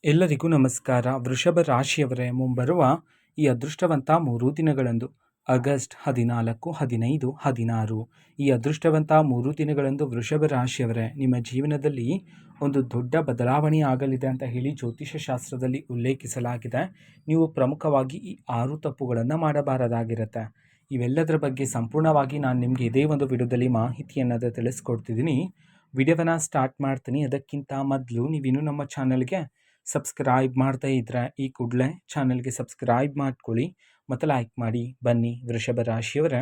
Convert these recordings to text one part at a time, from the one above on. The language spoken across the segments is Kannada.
ಎಲ್ಲರಿಗೂ ನಮಸ್ಕಾರ. ವೃಷಭ ರಾಶಿಯವರೇ, ಮುಂಬರುವ ಈ ಅದೃಷ್ಟವಂತ 3 ದಿನಗಳಂದು ಆಗಸ್ಟ್ 14, 15, 16 ಈ ಅದೃಷ್ಟವಂತ 3 ದಿನಗಳಂದು ವೃಷಭ ರಾಶಿಯವರೇ, ನಿಮ್ಮ ಜೀವನದಲ್ಲಿ ಒಂದು ದೊಡ್ಡ ಬದಲಾವಣೆ ಆಗಲಿದೆ ಅಂತ ಹೇಳಿ ಜ್ಯೋತಿಷ್ಯ ಶಾಸ್ತ್ರದಲ್ಲಿ ಉಲ್ಲೇಖಿಸಲಾಗಿದೆ. ನೀವು ಪ್ರಮುಖವಾಗಿ ಈ 6 ತಪ್ಪುಗಳನ್ನು ಮಾಡಬಾರದಾಗಿರುತ್ತೆ. ಇವೆಲ್ಲದರ ಬಗ್ಗೆ ಸಂಪೂರ್ಣವಾಗಿ ನಾನು ನಿಮಗೆ ಇದೇ ಒಂದು ವಿಡಿಯೋದಲ್ಲಿ ಮಾಹಿತಿಯನ್ನು ತಿಳಿಸ್ಕೊಡ್ತಿದ್ದೀನಿ. ವಿಡಿಯೋವನ್ನು ಸ್ಟಾರ್ಟ್ ಮಾಡ್ತೀನಿ. ಅದಕ್ಕಿಂತ ಮೊದಲು ನೀವಿನ್ನೂ ನಮ್ಮ ಚಾನಲ್ಗೆ ಸಬ್ಸ್ಕ್ರೈಬ್ ಮಾಡ್ತಾ ಇದ್ದರೆ ಈ ಕೂಡಲೇ ಚಾನಲ್ಗೆ ಸಬ್ಸ್ಕ್ರೈಬ್ ಮಾಡ್ಕೊಳ್ಳಿ ಮತ್ತು ಲೈಕ್ ಮಾಡಿ. ಬನ್ನಿ ವೃಷಭ ರಾಶಿಯವರೇ,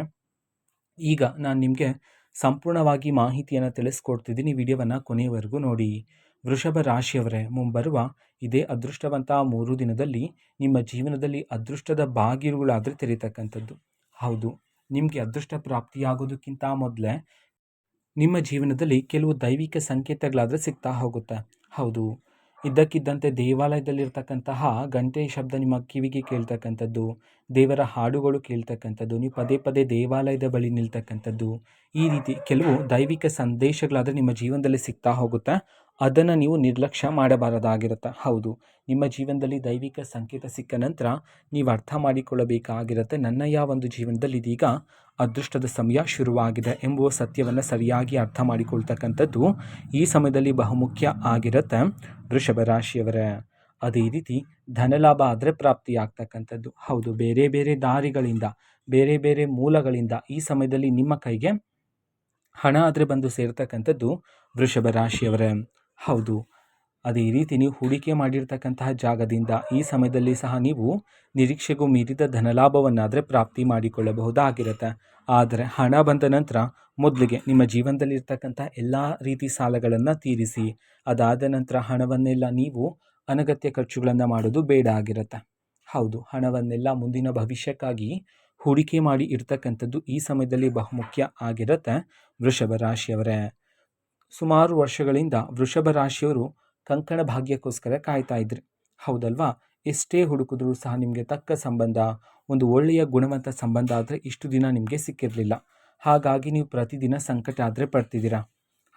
ಈಗ ನಾನು ನಿಮಗೆ ಸಂಪೂರ್ಣವಾಗಿ ಮಾಹಿತಿಯನ್ನು ತಿಳಿಸ್ಕೊಡ್ತಿದ್ದೀನಿ. ವಿಡಿಯೋವನ್ನು ಕೊನೆಯವರೆಗೂ ನೋಡಿ. ವೃಷಭ ರಾಶಿಯವರೇ, ಮುಂಬರುವ ಇದೇ ಅದೃಷ್ಟವಂತ 3 ದಿನದಲ್ಲಿ ನಿಮ್ಮ ಜೀವನದಲ್ಲಿ ಅದೃಷ್ಟದ ಬಾಗಿಲುಗಳಾದರೆ ತೆರೀತಕ್ಕಂಥದ್ದು. ಹೌದು, ನಿಮಗೆ ಅದೃಷ್ಟ ಪ್ರಾಪ್ತಿಯಾಗೋದಕ್ಕಿಂತ ಮೊದಲೇ ನಿಮ್ಮ ಜೀವನದಲ್ಲಿ ಕೆಲವು ದೈವಿಕ ಸಂಕೇತಗಳಾದರೆ ಸಿಗ್ತಾ ಹೋಗುತ್ತೆ. ಹೌದು, ಇದ್ದಕ್ಕಿದ್ದಂತೆ ದೇವಾಲಯದಲ್ಲಿರ್ತಕ್ಕಂತಹ ಗಂಟೆ ಶಬ್ದ ನಿಮ್ಮ ಕಿವಿಗೆ ಕೇಳ್ತಕ್ಕಂಥದ್ದು, ದೇವರ ಹಾಡುಗಳು ಕೇಳ್ತಕ್ಕಂಥದ್ದು, ನೀವು ಪದೇ ಪದೇ ದೇವಾಲಯದ ಬಳಿ ನಿಲ್ತಕ್ಕಂಥದ್ದು, ಈ ರೀತಿ ಕೆಲವು ದೈವಿಕ ಸಂದೇಶಗಳಾದರೆ ನಿಮ್ಮ ಜೀವನದಲ್ಲಿ ಸಿಗ್ತಾ ಹೋಗುತ್ತೆ. ಅದನ್ನು ನೀವು ನಿರ್ಲಕ್ಷ್ಯ ಮಾಡಬಾರದಾಗಿರುತ್ತೆ. ಹೌದು, ನಿಮ್ಮ ಜೀವನದಲ್ಲಿ ದೈವಿಕ ಸಂಕೇತ ಸಿಕ್ಕ ನಂತರ ನೀವು ಅರ್ಥ ಮಾಡಿಕೊಳ್ಳಬೇಕಾಗಿರುತ್ತೆ, ನನ್ನ ಒಂದು ಜೀವನದಲ್ಲಿ ಇದೀಗ ಅದೃಷ್ಟದ ಸಮಯ ಶುರುವಾಗಿದೆ ಎಂಬುವ ಸತ್ಯವನ್ನು ಸರಿಯಾಗಿ ಅರ್ಥ ಮಾಡಿಕೊಳ್ತಕ್ಕಂಥದ್ದು ಈ ಸಮಯದಲ್ಲಿ ಬಹುಮುಖ್ಯ ಆಗಿರುತ್ತೆ. ವೃಷಭ ರಾಶಿಯವರೇ, ಅದೇ ರೀತಿ ಧನಲಾಭ ಆದರೆ ಪ್ರಾಪ್ತಿಯಾಗ್ತಕ್ಕಂಥದ್ದು. ಹೌದು, ಬೇರೆ ಬೇರೆ ದಾರಿಗಳಿಂದ, ಬೇರೆ ಬೇರೆ ಮೂಲಗಳಿಂದ ಈ ಸಮಯದಲ್ಲಿ ನಿಮ್ಮ ಕೈಗೆ ಹಣ ಆದರೆ ಬಂದು ಸೇರ್ತಕ್ಕಂಥದ್ದು ವೃಷಭ ರಾಶಿಯವರೇ. ಹೌದು, ಅದೇ ರೀತಿ ನೀವು ಹೂಡಿಕೆ ಮಾಡಿರ್ತಕ್ಕಂತಹ ಜಾಗದಿಂದ ಈ ಸಮಯದಲ್ಲಿ ಸಹ ನೀವು ನಿರೀಕ್ಷೆಗೂ ಮೀರಿದ ಧನಲಾಭವನ್ನಾದರೆ ಪ್ರಾಪ್ತಿ ಮಾಡಿಕೊಳ್ಳಬಹುದಾಗಿರುತ್ತೆ. ಆದರೆ ಹಣ ಬಂದ ನಂತರ ಮೊದಲಿಗೆ ನಿಮ್ಮ ಜೀವನದಲ್ಲಿ ಇರ್ತಕ್ಕಂಥ ಎಲ್ಲ ರೀತಿ ಸಾಲಗಳನ್ನು ತೀರಿಸಿ, ಅದಾದ ನಂತರ ಹಣವನ್ನೆಲ್ಲ ನೀವು ಅನಗತ್ಯ ಖರ್ಚುಗಳನ್ನು ಮಾಡೋದು ಬೇಡ ಆಗಿರುತ್ತೆ. ಹೌದು, ಹಣವನ್ನೆಲ್ಲ ಮುಂದಿನ ಭವಿಷ್ಯಕ್ಕಾಗಿ ಹೂಡಿಕೆ ಮಾಡಿ ಇರ್ತಕ್ಕಂಥದ್ದು ಈ ಸಮಯದಲ್ಲಿ ಬಹುಮುಖ್ಯ ಆಗಿರುತ್ತೆ. ವೃಷಭ ರಾಶಿಯವರೇ, ಸುಮಾರು ವರ್ಷಗಳಿಂದ ವೃಷಭ ರಾಶಿಯವರು ಕಂಕಣ ಭಾಗ್ಯಕ್ಕೋಸ್ಕರ ಕಾಯ್ತಾ ಇದ್ರಿ, ಹೌದಲ್ವಾ? ಎಷ್ಟೇ ಹುಡುಕಿದ್ರೂ ಸಹ ನಿಮಗೆ ತಕ್ಕ ಸಂಬಂಧ, ಒಂದು ಒಳ್ಳೆಯ ಗುಣವಂತ ಸಂಬಂಧ ಆದರೆ ಇಷ್ಟು ದಿನ ನಿಮಗೆ ಸಿಕ್ಕಿರಲಿಲ್ಲ. ಹಾಗಾಗಿ ನೀವು ಪ್ರತಿದಿನ ಸಂಕಟ ಆದರೆ ಪಡ್ತಿದ್ದೀರಾ.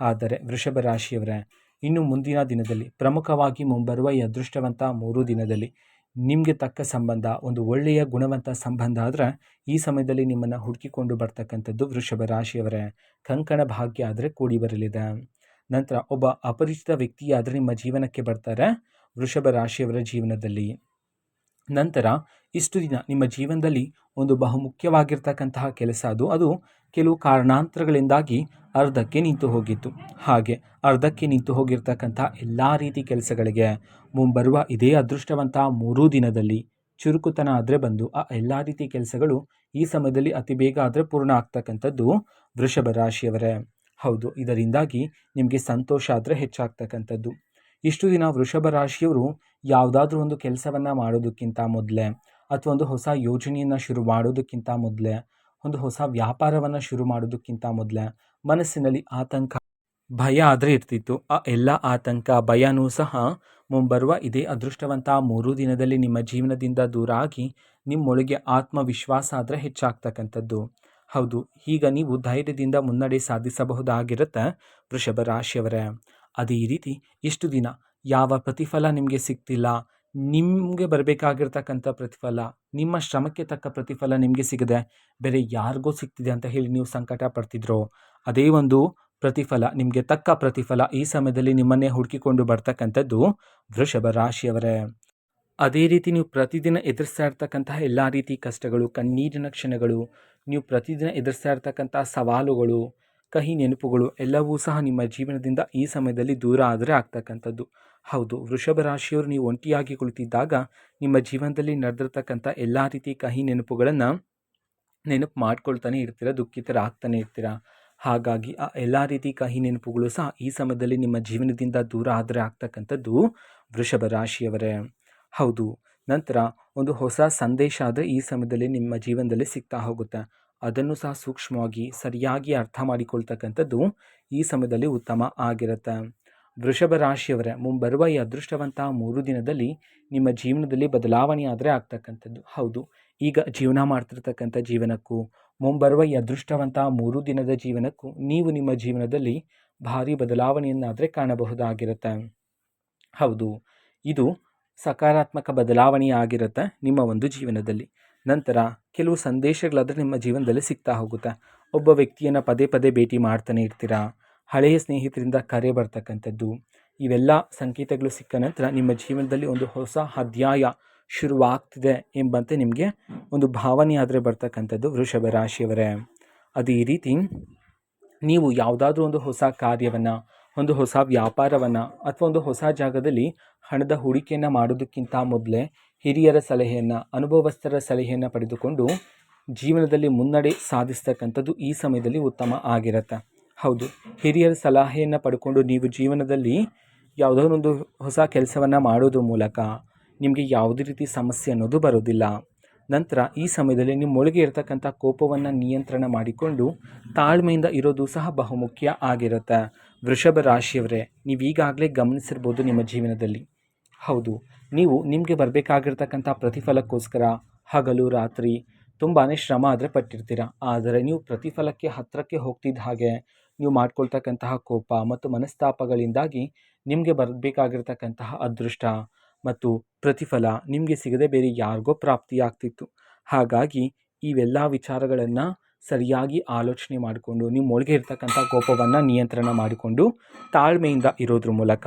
ಆದರೆ ವೃಷಭ ರಾಶಿಯವರೇ, ಇನ್ನು ಮುಂದಿನ ದಿನದಲ್ಲಿ, ಪ್ರಮುಖವಾಗಿ ಮುಂಬರುವ ಈ ಅದೃಷ್ಟವಂತ 3 ದಿನದಲ್ಲಿ ನಿಮಗೆ ತಕ್ಕ ಸಂಬಂಧ, ಒಂದು ಒಳ್ಳೆಯ ಗುಣವಂತ ಸಂಬಂಧ ಆದರೆ ಈ ಸಮಯದಲ್ಲಿ ನಿಮ್ಮನ್ನು ಹುಡುಕಿಕೊಂಡು ಬರ್ತಕ್ಕಂಥದ್ದು ವೃಷಭ ರಾಶಿಯವರೇ. ಕಂಕಣ ಭಾಗ್ಯ ಆದರೆ ಕೂಡಿ ಬರಲಿದೆ. ನಂತರ ಒಬ್ಬ ಅಪರಿಚಿತ ವ್ಯಕ್ತಿಯಾದರೆ ನಿಮ್ಮ ಜೀವನಕ್ಕೆ ಬರ್ತಾರೆ ವೃಷಭ ರಾಶಿಯವರ ಜೀವನದಲ್ಲಿ. ನಂತರ ಇಷ್ಟು ದಿನ ನಿಮ್ಮ ಜೀವನದಲ್ಲಿ ಒಂದು ಬಹುಮುಖ್ಯವಾಗಿರ್ತಕ್ಕಂತಹ ಕೆಲಸ ಅದು ಕೆಲವು ಕಾರಣಾಂತರಗಳಿಂದಾಗಿ ಅರ್ಧಕ್ಕೆ ನಿಂತು ಹೋಗಿತ್ತು. ಹಾಗೆ ಅರ್ಧಕ್ಕೆ ನಿಂತು ಹೋಗಿರ್ತಕ್ಕಂಥ ಎಲ್ಲ ರೀತಿ ಕೆಲಸಗಳಿಗೆ ಮುಂಬರುವ ಇದೇ ಅದೃಷ್ಟವಂತ 3 ದಿನದಲ್ಲಿ ಚುರುಕುತನ ಆದರೆ ಬಂದು ಆ ಎಲ್ಲ ರೀತಿ ಕೆಲಸಗಳು ಈ ಸಮಯದಲ್ಲಿ ಅತಿ ಬೇಗ ಆದರೆ ಪೂರ್ಣ ಆಗ್ತಕ್ಕಂಥದ್ದು ವೃಷಭ ರಾಶಿಯವರೇ. ಹೌದು, ಇದರಿಂದಾಗಿ ನಿಮಗೆ ಸಂತೋಷ ಆದರೆ ಹೆಚ್ಚಾಗ್ತಕ್ಕಂಥದ್ದು. ಇಷ್ಟು ದಿನ ವೃಷಭ ರಾಶಿಯವರು ಯಾವುದಾದ್ರೂ ಒಂದು ಕೆಲಸವನ್ನು ಮಾಡೋದಕ್ಕಿಂತ ಮೊದಲೇ, ಅಥವಾ ಒಂದು ಹೊಸ ಯೋಜನೆಯನ್ನು ಶುರು ಮಾಡೋದಕ್ಕಿಂತ ಮೊದಲೇ, ಒಂದು ಹೊಸ ವ್ಯಾಪಾರವನ್ನು ಶುರು ಮಾಡೋದಕ್ಕಿಂತ ಮೊದಲೇ ಮನಸ್ಸಿನಲ್ಲಿ ಆತಂಕ, ಭಯ ಆದರೆ ಇರ್ತಿತ್ತು. ಆ ಎಲ್ಲ ಆತಂಕ, ಭಯನೂ ಸಹ ಮುಂಬರುವ ಇದೇ ಅದೃಷ್ಟವಂತ 3 ದಿನದಲ್ಲಿ ನಿಮ್ಮ ಜೀವನದಿಂದ ದೂರ ಆಗಿ ನಿಮ್ಮೊಳಗೆ ಆತ್ಮವಿಶ್ವಾಸ ಆದರೆ ಹೆಚ್ಚಾಗ್ತಕ್ಕಂಥದ್ದು. ಹೌದು, ಈಗ ನೀವು ಧೈರ್ಯದಿಂದ ಮುನ್ನಡೆ ಸಾಧಿಸಬಹುದಾಗಿರುತ್ತೆ ವೃಷಭ ರಾಶಿಯವರೇ. ಅದೇ ರೀತಿ ಇಷ್ಟು ದಿನ ಯಾವ ಪ್ರತಿಫಲ ನಿಮಗೆ ಸಿಗ್ತಿಲ್ಲ, ನಿಮಗೆ ಬರಬೇಕಾಗಿರ್ತಕ್ಕಂಥ ಪ್ರತಿಫಲ, ನಿಮ್ಮ ಶ್ರಮಕ್ಕೆ ತಕ್ಕ ಪ್ರತಿಫಲ ನಿಮಗೆ ಸಿಗದೆ ಬೇರೆ ಯಾರಿಗೋ ಸಿಗ್ತಿದೆ ಅಂತ ಹೇಳಿ ನೀವು ಸಂಕಟ ಪಡ್ತಿದ್ರೋ, ಅದೇ ಒಂದು ಪ್ರತಿಫಲ, ನಿಮಗೆ ತಕ್ಕ ಪ್ರತಿಫಲ ಈ ಸಮಯದಲ್ಲಿ ನಿಮ್ಮನ್ನೇ ಹುಡುಕಿಕೊಂಡು ಬರ್ತಕ್ಕಂಥದ್ದು ವೃಷಭ ರಾಶಿಯವರೇ. ಅದೇ ರೀತಿ ನೀವು ಪ್ರತಿದಿನ ಎದುರಿಸ್ತಾ ಇರ್ತಕ್ಕಂತಹ ಎಲ್ಲ ರೀತಿ ಕಷ್ಟಗಳು, ಕಣ್ಣೀರಿನ ಕ್ಷಣಗಳು, ನೀವು ಪ್ರತಿದಿನ ಎದುರಿಸ್ತಾ ಇರ್ತಕ್ಕಂಥ ಸವಾಲುಗಳು, ಕಹಿ ನೆನಪುಗಳು ಎಲ್ಲವೂ ಸಹ ನಿಮ್ಮ ಜೀವನದಿಂದ ಈ ಸಮಯದಲ್ಲಿ ದೂರ ಆದರೆ ಆಗ್ತಕ್ಕಂಥದ್ದು. ಹೌದು, ವೃಷಭ ರಾಶಿಯವರು ನೀವು ಒಂಟಿಯಾಗಿ ಕುಳಿತಿದ್ದಾಗ ನಿಮ್ಮ ಜೀವನದಲ್ಲಿ ನಡೆದಿರ್ತಕ್ಕಂಥ ಎಲ್ಲ ರೀತಿ ಕಹಿ ನೆನಪುಗಳನ್ನು ನೆನಪು ಮಾಡ್ಕೊಳ್ತಾನೆ ಇರ್ತೀರ, ದುಃಖಿತರಾಗ್ತಾನೆ ಇರ್ತೀರ. ಹಾಗಾಗಿ ಆ ಎಲ್ಲ ರೀತಿ ಕಹಿ ನೆನಪುಗಳು ಸಹ ಈ ಸಮಯದಲ್ಲಿ ನಿಮ್ಮ ಜೀವನದಿಂದ ದೂರ ಆದರೆ ಆಗ್ತಕ್ಕಂಥದ್ದು ವೃಷಭ ರಾಶಿಯವರೇ. ಹೌದು, ನಂತರ ಒಂದು ಹೊಸ ಸಂದೇಶ ಆದರೆ ಈ ಸಮಯದಲ್ಲಿ ನಿಮ್ಮ ಜೀವನದಲ್ಲಿ ಸಿಗ್ತಾ ಹೋಗುತ್ತೆ. ಅದನ್ನು ಸಹ ಸೂಕ್ಷ್ಮವಾಗಿ ಸರಿಯಾಗಿ ಅರ್ಥ ಮಾಡಿಕೊಳ್ತಕ್ಕಂಥದ್ದು ಈ ಸಮಯದಲ್ಲಿ ಉತ್ತಮ ಆಗಿರುತ್ತೆ. ವೃಷಭ ರಾಶಿಯವರೇ, ಮುಂಬರುವ ಈ ಅದೃಷ್ಟವಂತ 3 ದಿನದಲ್ಲಿ ನಿಮ್ಮ ಜೀವನದಲ್ಲಿ ಬದಲಾವಣೆ ಆದರೆ ಆಗ್ತಕ್ಕಂಥದ್ದು. ಹೌದು, ಈಗ ಜೀವನ ಮಾಡ್ತಿರ್ತಕ್ಕಂಥ ಜೀವನಕ್ಕೂ ಮುಂಬರುವ ಈ ಅದೃಷ್ಟವಂತ 3 ದಿನದ ಜೀವನಕ್ಕೂ ನೀವು ನಿಮ್ಮ ಜೀವನದಲ್ಲಿ ಭಾರಿ ಬದಲಾವಣೆಯನ್ನಾದರೆ ಕಾಣಬಹುದಾಗಿರುತ್ತೆ. ಹೌದು, ಇದು ಸಕಾರಾತ್ಮಕ ಬದಲಾವಣೆ ಆಗಿರುತ್ತೆ ನಿಮ್ಮ ಒಂದು ಜೀವನದಲ್ಲಿ. ನಂತರ ಕೆಲವು ಸಂದೇಶಗಳಾದರೆ ನಿಮ್ಮ ಜೀವನದಲ್ಲಿ ಸಿಗ್ತಾ ಹೋಗುತ್ತೆ. ಒಬ್ಬ ವ್ಯಕ್ತಿಯನ್ನು ಪದೇ ಪದೇ ಭೇಟಿ ಮಾಡ್ತಾನೆ ಇರ್ತೀರಾ, ಹಳೆಯ ಸ್ನೇಹಿತರಿಂದ ಕರೆ ಬರ್ತಕ್ಕಂಥದ್ದು, ಇವೆಲ್ಲ ಸಂಕೇತಗಳು ಸಿಕ್ಕ ನಂತರ ನಿಮ್ಮ ಜೀವನದಲ್ಲಿ ಒಂದು ಹೊಸ ಅಧ್ಯಾಯ ಶುರುವಾಗ್ತಿದೆ ಎಂಬಂತೆ ನಿಮಗೆ ಒಂದು ಭಾವನೆ ಆದರೆ ಬರ್ತಕ್ಕಂಥದ್ದು ವೃಷಭ ರಾಶಿಯವರೇ. ಅದೇ ರೀತಿ ನೀವು ಯಾವುದಾದ್ರೂ ಒಂದು ಹೊಸ ಕಾರ್ಯವನ್ನು, ಒಂದು ಹೊಸ ವ್ಯಾಪಾರವನ್ನು ಅಥವಾ ಒಂದು ಹೊಸ ಜಾಗದಲ್ಲಿ ಹಣದ ಹೂಡಿಕೆಯನ್ನು ಮಾಡೋದಕ್ಕಿಂತ ಮೊದಲೇ ಹಿರಿಯರ ಸಲಹೆಯನ್ನು, ಅನುಭವಸ್ಥರ ಸಲಹೆಯನ್ನು ಪಡೆದುಕೊಂಡು ಜೀವನದಲ್ಲಿ ಮುನ್ನಡೆ ಸಾಧಿಸ್ತಕ್ಕಂಥದ್ದು ಈ ಸಮಯದಲ್ಲಿ ಉತ್ತಮ ಆಗಿರುತ್ತೆ. ಹೌದು, ಹಿರಿಯರ ಸಲಹೆಯನ್ನು ಪಡ್ಕೊಂಡು ನೀವು ಜೀವನದಲ್ಲಿ ಯಾವುದೋ ಒಂದು ಹೊಸ ಕೆಲಸವನ್ನು ಮಾಡೋದ್ರ ಮೂಲಕ ನಿಮಗೆ ಯಾವುದೇ ರೀತಿ ಸಮಸ್ಯೆ ಅನ್ನೋದು ಬರೋದಿಲ್ಲ. ನಂತರ ಈ ಸಮಯದಲ್ಲಿ ನಿಮ್ಮೊಳಗೆ ಇರತಕ್ಕಂಥ ಕೋಪವನ್ನು ನಿಯಂತ್ರಣ ಮಾಡಿಕೊಂಡು ತಾಳ್ಮೆಯಿಂದ ಇರೋದು ಸಹ ಬಹುಮುಖ್ಯ ಆಗಿರುತ್ತೆ. ವೃಷಭ ರಾಶಿಯವರೇ, ನೀವು ಈಗಾಗಲೇ ಗಮನಿಸಿರ್ಬೋದು ನಿಮ್ಮ ಜೀವನದಲ್ಲಿ. ಹೌದು, ನೀವು ನಿಮಗೆ ಬರಬೇಕಾಗಿರ್ತಕ್ಕಂಥ ಪ್ರತಿಫಲಕ್ಕೋಸ್ಕರ ಹಗಲು ರಾತ್ರಿ ತುಂಬಾ ಶ್ರಮ ಆದರೆ ಪಟ್ಟಿರ್ತೀರ. ಆದರೆ ನೀವು ಪ್ರತಿಫಲಕ್ಕೆ ಹತ್ತಿರಕ್ಕೆ ಹೋಗ್ತಿದ್ದ ಹಾಗೆ ನೀವು ಮಾಡ್ಕೊಳ್ತಕ್ಕಂತಹ ಕೋಪ ಮತ್ತು ಮನಸ್ತಾಪಗಳಿಂದಾಗಿ ನಿಮಗೆ ಬರಬೇಕಾಗಿರ್ತಕ್ಕಂತಹ ಅದೃಷ್ಟ ಮತ್ತು ಪ್ರತಿಫಲ ನಿಮಗೆ ಸಿಗದೆ ಬೇರೆ ಯಾರಿಗೋ ಪ್ರಾಪ್ತಿಯಾಗ್ತಿತ್ತು. ಹಾಗಾಗಿ ಇವೆಲ್ಲ ವಿಚಾರಗಳನ್ನು ಸರಿಯಾಗಿ ಆಲೋಚನೆ ಮಾಡಿಕೊಂಡು ನಿಮ್ಮೊಳಗೆ ಇರ್ತಕ್ಕಂಥ ಕೋಪವನ್ನು ನಿಯಂತ್ರಣ ಮಾಡಿಕೊಂಡು ತಾಳ್ಮೆಯಿಂದ ಇರೋದ್ರ ಮೂಲಕ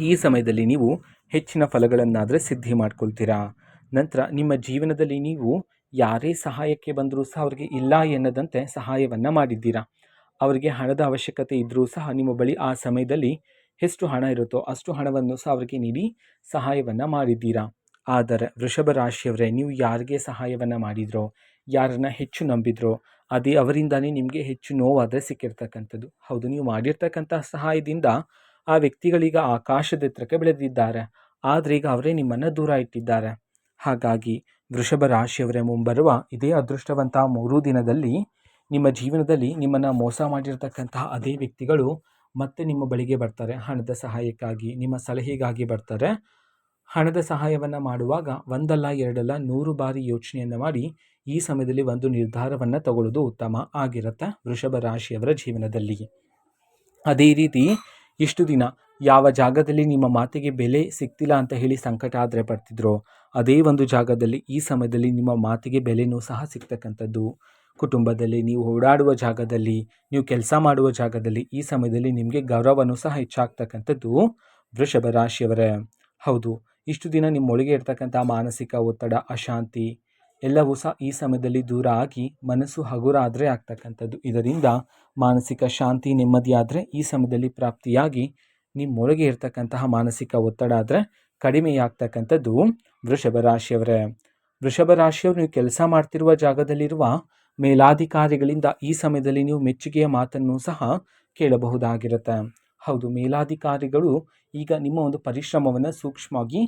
ಈ ಸಮಯದಲ್ಲಿ ನೀವು ಹೆಚ್ಚಿನ ಫಲಗಳನ್ನಾದರೆ ಸಿದ್ಧಿ ಮಾಡ್ಕೊಳ್ತೀರಾ. ನಂತರ ನಿಮ್ಮ ಜೀವನದಲ್ಲಿ ನೀವು ಯಾರೇ ಸಹಾಯಕ್ಕೆ ಬಂದರೂ ಸಹ ಅವರಿಗೆ ಇಲ್ಲ ಎನ್ನದಂತೆ ಸಹಾಯವನ್ನು ಮಾಡಿದ್ದೀರಾ. ಅವರಿಗೆ ಹಣದ ಅವಶ್ಯಕತೆ ಇದ್ದರೂ ಸಹ ನಿಮ್ಮ ಬಳಿ ಆ ಸಮಯದಲ್ಲಿ ಎಷ್ಟು ಹಣ ಇರುತ್ತೋ ಅಷ್ಟು ಹಣವನ್ನು ಸಹ ಅವರಿಗೆ ನೀಡಿ ಸಹಾಯವನ್ನು ಮಾಡಿದ್ದೀರಾ. ಆದರೆ ವೃಷಭ ರಾಶಿಯವರೇ, ನೀವು ಯಾರಿಗೆ ಸಹಾಯವನ್ನು ಮಾಡಿದ್ರೋ, ಯಾರನ್ನು ಹೆಚ್ಚು ನಂಬಿದ್ರೋ, ಅದೇ ಅವರಿಂದನೇ ನಿಮಗೆ ಹೆಚ್ಚು ನೋವಾದರೆ ಸಿಕ್ಕಿರ್ತಕ್ಕಂಥದ್ದು. ಹೌದು, ನೀವು ಮಾಡಿರ್ತಕ್ಕಂಥ ಸಹಾಯದಿಂದ ಆ ವ್ಯಕ್ತಿಗಳೀಗ ಆಕಾಶದ ಎತ್ತರಕ್ಕೆ ಬೆಳೆದಿದ್ದಾರೆ, ಆದರೆ ಈಗ ಅವರೇ ನಿಮ್ಮನ್ನು ದೂರ ಇಟ್ಟಿದ್ದಾರೆ. ಹಾಗಾಗಿ ವೃಷಭ ರಾಶಿಯವರೇ, ಮುಂಬರುವ ಇದೇ ಅದೃಷ್ಟವಂತ 3 ದಿನದಲ್ಲಿ ನಿಮ್ಮ ಜೀವನದಲ್ಲಿ ನಿಮ್ಮನ್ನು ಮೋಸ ಮಾಡಿರ್ತಕ್ಕಂತಹ ಅದೇ ವ್ಯಕ್ತಿಗಳು ಮತ್ತೆ ನಿಮ್ಮ ಬಳಿಗೆ ಬರ್ತಾರೆ. ಹಣದ ಸಹಾಯಕ್ಕಾಗಿ, ನಿಮ್ಮ ಸಲಹೆಗಾಗಿ ಬರ್ತಾರೆ. ಹಣದ ಸಹಾಯವನ್ನು ಮಾಡುವಾಗ ಒಂದಲ್ಲ ಎರಡಲ್ಲ 100 ಬಾರಿ ಯೋಚನೆಯನ್ನು ಮಾಡಿ ಈ ಸಮಯದಲ್ಲಿ ಒಂದು ನಿರ್ಧಾರವನ್ನು ತಗೊಳ್ಳೋದು ಉತ್ತಮ ಆಗಿರುತ್ತೆ ವೃಷಭ ರಾಶಿಯವರ ಜೀವನದಲ್ಲಿ. ಅದೇ ರೀತಿ ಇಷ್ಟು ದಿನ ಯಾವ ಜಾಗದಲ್ಲಿ ನಿಮ್ಮ ಮಾತಿಗೆ ಬೆಲೆ ಸಿಗ್ತಿಲ್ಲ ಅಂತ ಹೇಳಿ ಸಂಕಟ ಆದರೆ ಪಡ್ತಿದ್ರೋ, ಅದೇ ಒಂದು ಜಾಗದಲ್ಲಿ ಈ ಸಮಯದಲ್ಲಿ ನಿಮ್ಮ ಮಾತಿಗೆ ಬೆಲೆನೂ ಸಹ ಸಿಗ್ತಕ್ಕಂಥದ್ದು. ಕುಟುಂಬದಲ್ಲಿ, ನೀವು ಓಡಾಡುವ ಜಾಗದಲ್ಲಿ, ನೀವು ಕೆಲಸ ಮಾಡುವ ಜಾಗದಲ್ಲಿ ಈ ಸಮಯದಲ್ಲಿ ನಿಮಗೆ ಗೌರವನೂ ಸಹ ಹೆಚ್ಚಾಗ್ತಕ್ಕಂಥದ್ದು ವೃಷಭ ರಾಶಿಯವರೇ. ಹೌದು, ಇಷ್ಟು ದಿನ ನಿಮ್ಮೊಳಗೆ ಇರ್ತಕ್ಕಂಥ ಮಾನಸಿಕ ಒತ್ತಡ, ಅಶಾಂತಿ ಎಲ್ಲವೂ ಸಹ ಈ ಸಮಯದಲ್ಲಿ ದೂರ ಆಗಿ ಮನಸ್ಸು ಹಗುರ ಆದರೆ ಆಗ್ತಕ್ಕಂಥದ್ದು. ಇದರಿಂದ ಮಾನಸಿಕ ಶಾಂತಿ, ನೆಮ್ಮದಿ ಆದರೆ ಈ ಸಮಯದಲ್ಲಿ ಪ್ರಾಪ್ತಿಯಾಗಿ ನಿಮ್ಮೊಳಗೆ ಇರ್ತಕ್ಕಂತಹ ಮಾನಸಿಕ ಒತ್ತಡ ಆದರೆ ಕಡಿಮೆಯಾಗ್ತಕ್ಕಂಥದ್ದು ವೃಷಭ ರಾಶಿಯವರೇ. ವೃಷಭ ರಾಶಿಯವರು ನೀವು ಕೆಲಸ ಮಾಡ್ತಿರುವ ಜಾಗದಲ್ಲಿರುವ ಮೇಲಾಧಿಕಾರಿಗಳಿಂದ ಈ ಸಮಯದಲ್ಲಿ ನೀವು ಮೆಚ್ಚುಗೆಯ ಮಾತನ್ನು ಸಹ ಕೇಳಬಹುದಾಗಿರುತ್ತೆ. ಹೌದು, ಮೇಲಾಧಿಕಾರಿಗಳು ಈಗ ನಿಮ್ಮ ಒಂದು ಪರಿಶ್ರಮವನ್ನು ಸೂಕ್ಷ್ಮವಾಗಿ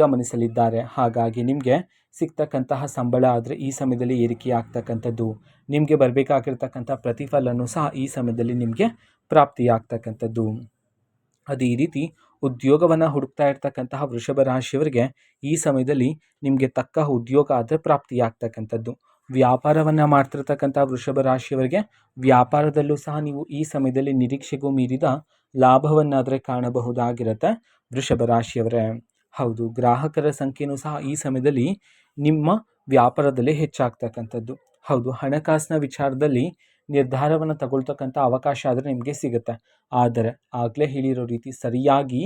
ಗಮನಿಸಲಿದ್ದಾರೆ. ಹಾಗಾಗಿ ನಿಮಗೆ ಸಿಗ್ತಕ್ಕಂತಹ ಸಂಬಳ ಆದರೆ ಈ ಸಮಯದಲ್ಲಿ ಏರಿಕೆ ಆಗ್ತಕ್ಕಂಥದ್ದು, ನಿಮಗೆ ಬರಬೇಕಾಗಿರ್ತಕ್ಕಂಥ ಪ್ರತಿಫಲನೂ ಸಹ ಈ ಸಮಯದಲ್ಲಿ ನಿಮಗೆ ಪ್ರಾಪ್ತಿಯಾಗ್ತಕ್ಕಂಥದ್ದು. ಅದೇ ರೀತಿ ಉದ್ಯೋಗವನ್ನು ಹುಡುಕ್ತಾ ಇರ್ತಕ್ಕಂತಹ ವೃಷಭ ರಾಶಿಯವರಿಗೆ ಈ ಸಮಯದಲ್ಲಿ ನಿಮಗೆ ತಕ್ಕ ಉದ್ಯೋಗ ಆದರೆ ಪ್ರಾಪ್ತಿಯಾಗ್ತಕ್ಕಂಥದ್ದು. ವ್ಯಾಪಾರವನ್ನು ಮಾಡ್ತಿರ್ತಕ್ಕಂಥ ವೃಷಭ ರಾಶಿಯವರಿಗೆ ವ್ಯಾಪಾರದಲ್ಲೂ ಸಹ ನೀವು ಈ ಸಮಯದಲ್ಲಿ ನಿರೀಕ್ಷೆಗೂ ಮೀರಿದ ಲಾಭವನ್ನಾದರೆ ಕಾಣಬಹುದಾಗಿರುತ್ತೆ ವೃಷಭ ರಾಶಿಯವರೇ. ಹೌದು, ಗ್ರಾಹಕರ ಸಂಖ್ಯೆಯೂ ಸಹ ಈ ಸಮಯದಲ್ಲಿ ನಿಮ್ಮ ವ್ಯಾಪಾರದಲ್ಲಿ ಹೆಚ್ಚಾಗ್ತಕ್ಕಂಥದ್ದು. ಹೌದು, ಹಣಕಾಸಿನ ವಿಚಾರದಲ್ಲಿ ನಿರ್ಧಾರವನ್ನು ತಗೊಳ್ತಕ್ಕಂಥ ಅವಕಾಶ ಆದರೆ ನಿಮಗೆ ಸಿಗುತ್ತೆ. ಆದರೆ ಆಗಲೇ ಹೇಳಿರೋ ರೀತಿ ಸರಿಯಾಗಿ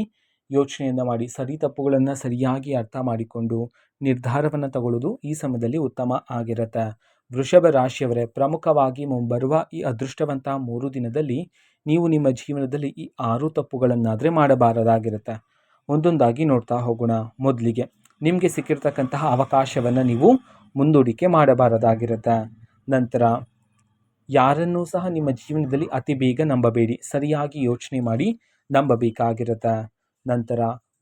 ಯೋಚನೆಯನ್ನು ಮಾಡಿ, ಸರಿ ತಪ್ಪುಗಳನ್ನು ಸರಿಯಾಗಿ ಅರ್ಥ ಮಾಡಿಕೊಂಡು ನಿರ್ಧಾರವನ್ನು ತಗೊಳ್ಳೋದು ಈ ಸಮಯದಲ್ಲಿ ಉತ್ತಮ ಆಗಿರುತ್ತೆ ವೃಷಭ ರಾಶಿಯವರೇ. ಪ್ರಮುಖವಾಗಿ ಮುಂಬರುವ ಈ ಅದೃಷ್ಟವಂತ 3 ದಿನದಲ್ಲಿ ನೀವು ನಿಮ್ಮ ಜೀವನದಲ್ಲಿ ಈ 6 ತಪ್ಪುಗಳನ್ನಾದರೆ ಮಾಡಬಾರದಾಗಿರುತ್ತೆ. ಒಂದೊಂದಾಗಿ ನೋಡ್ತಾ ಹೋಗೋಣ. ಮೊದಲಿಗೆ, ನಿಮಗೆ ಸಿಕ್ಕಿರ್ತಕ್ಕಂತಹ ಅವಕಾಶವನ್ನು ನೀವು ಮುಂದೂಡಿಕೆ ಮಾಡಬಾರದಾಗಿರುತ್ತೆ. ನಂತರ ಯಾರನ್ನೂ ಸಹ ನಿಮ್ಮ ಜೀವನದಲ್ಲಿ ಅತಿ ಬೇಗ ನಂಬಬೇಡಿ, ಸರಿಯಾಗಿ ಯೋಚನೆ ಮಾಡಿ ನಂಬಬೇಕಾಗಿರುತ್ತೆ. ನಂತರ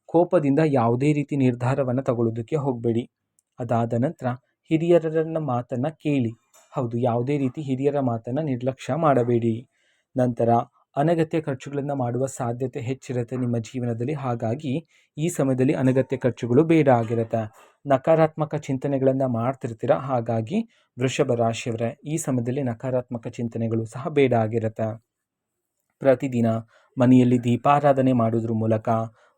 ಕೋಪದಿಂದ ಯಾವುದೇ ರೀತಿ ನಿರ್ಧಾರವನ್ನು ತಗೊಳ್ಳೋದಕ್ಕೆ ಹೋಗಬೇಡಿ. ಅದಾದ ನಂತರ ಹಿರಿಯರನ್ನ ಮಾತನ್ನು ಕೇಳಿ. ಹೌದು, ಯಾವುದೇ ರೀತಿ ಹಿರಿಯರ ಮಾತನ್ನು ನಿರ್ಲಕ್ಷ್ಯ ಮಾಡಬೇಡಿ. ನಂತರ ಅನಗತ್ಯ ಖರ್ಚುಗಳನ್ನು ಮಾಡುವ ಸಾಧ್ಯತೆ ಹೆಚ್ಚಿರುತ್ತೆ ನಿಮ್ಮ ಜೀವನದಲ್ಲಿ. ಹಾಗಾಗಿ ಈ ಸಮಯದಲ್ಲಿ ಅನಗತ್ಯ ಖರ್ಚುಗಳು ಬೇಡ ಆಗಿರುತ್ತೆ. ನಕಾರಾತ್ಮಕ ಚಿಂತನೆಗಳನ್ನು ಮಾಡ್ತಿರ್ತೀರ. ಹಾಗಾಗಿ ವೃಷಭ ರಾಶಿಯವರೇ, ಈ ಸಮಯದಲ್ಲಿ ನಕಾರಾತ್ಮಕ ಚಿಂತನೆಗಳು ಸಹ ಬೇಡ ಆಗಿರುತ್ತೆ. ಪ್ರತಿದಿನ ಮನೆಯಲ್ಲಿ ದೀಪಾರಾಧನೆ ಮಾಡೋದ್ರ ಮೂಲಕ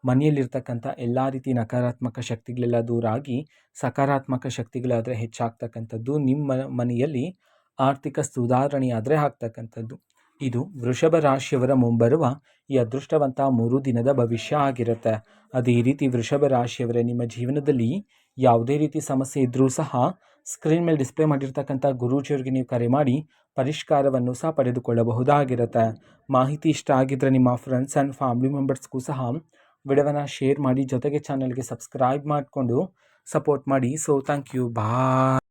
ಮನೆಯಲ್ಲಿರ್ತಕ್ಕಂಥ ಎಲ್ಲ ರೀತಿ ನಕಾರಾತ್ಮಕ ಶಕ್ತಿಗಳೆಲ್ಲ ದೂರ ಆಗಿ ಸಕಾರಾತ್ಮಕ ಶಕ್ತಿಗಳಾದರೆ ಹೆಚ್ಚಾಗ್ತಕ್ಕಂಥದ್ದು. ನಿಮ್ಮ ಮನೆಯಲ್ಲಿ ಆರ್ಥಿಕ ಸುಧಾರಣೆಯಾದರೆ ಆಗ್ತಕ್ಕಂಥದ್ದು. ಇದು ವೃಷಭ ರಾಶಿಯವರ ಮುಂಬರುವ ಈ ಅದೃಷ್ಟವಂತ 3 ದಿನದ ಭವಿಷ್ಯ ಆಗಿರುತ್ತೆ. ಅದೇ ರೀತಿ ವೃಷಭ ರಾಶಿಯವರೇ, ನಿಮ್ಮ ಜೀವನದಲ್ಲಿ ಯಾವುದೇ ರೀತಿ ಸಮಸ್ಯೆ ಇದ್ದರೂ ಸಹ ಸ್ಕ್ರೀನ್ ಮೇಲೆ ಡಿಸ್ಪ್ಲೇ ಮಾಡಿರ್ತಕ್ಕಂಥ ಗುರೂಜಿಯವರಿಗೆ ನೀವು ಕರೆ ಮಾಡಿ ಪರಿಷ್ಕಾರವನ್ನು ಸಹ ಪಡೆದುಕೊಳ್ಳಬಹುದಾಗಿರುತ್ತೆ. ಮಾಹಿತಿ ಇಷ್ಟ ಆಗಿದ್ದರೆ ನಿಮ್ಮ ಫ್ರೆಂಡ್ಸ್ ಆ್ಯಂಡ್ ಫ್ಯಾಮಿಲಿ ಮೆಂಬರ್ಸ್ಗೂ ಸಹ ವಿಡಿಯೋವನ್ನು ಶೇರ್ ಮಾಡಿ, ಜೊತೆಗೆ ಚಾನಲ್ಗೆ ಸಬ್ಸ್ಕ್ರೈಬ್ ಮಾಡಿಕೊಂಡು ಸಪೋರ್ಟ್ ಮಾಡಿ. So thank you, bye.